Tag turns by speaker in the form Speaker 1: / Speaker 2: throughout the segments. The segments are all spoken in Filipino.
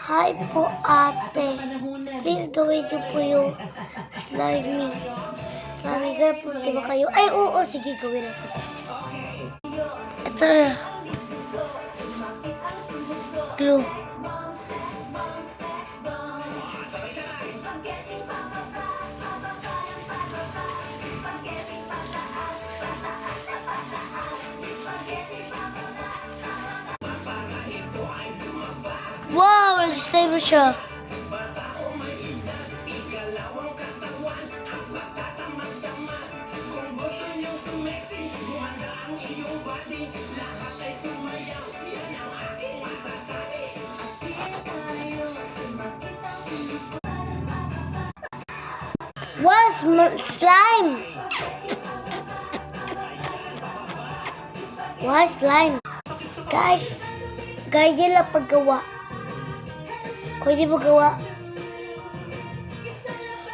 Speaker 1: Hi po ate. Please gawin niyo po yung slimy. Slimy girl po, di ba kayo? Ay, oo, sige, gawin natin. Ito na. Glue. Wow! Nag-slime siya. Wow! Slime! Wow! Slime! Guys! Gaya lang paggawa. Kung hindi mo gawa,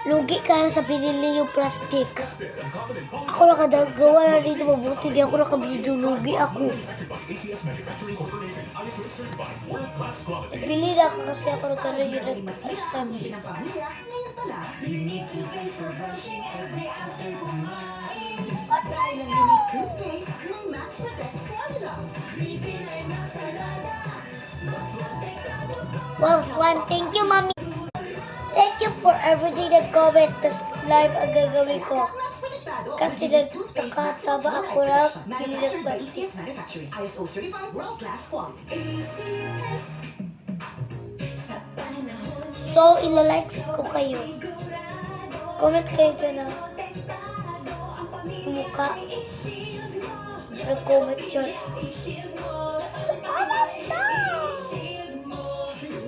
Speaker 1: lugi ka sa pinili yung plastic. Ako nakagawa na dito mabuti. Di ako nakabili, lugi ako. Bili na ako kasi ako nagkaroon yung nag-system. Wow, slime. Thank you, mommy. Thank you for everything na comment na slime ang gagawin ko. Kasi nagtakataba ako lang bili ng plastic. So, ilalikes ko kayo. Comment kayo dyan na mukha. Nag-comment dyan.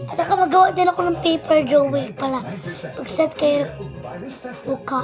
Speaker 1: At saka magawa din ako ng paper drawing pala. Pag-set kayo ng mukha.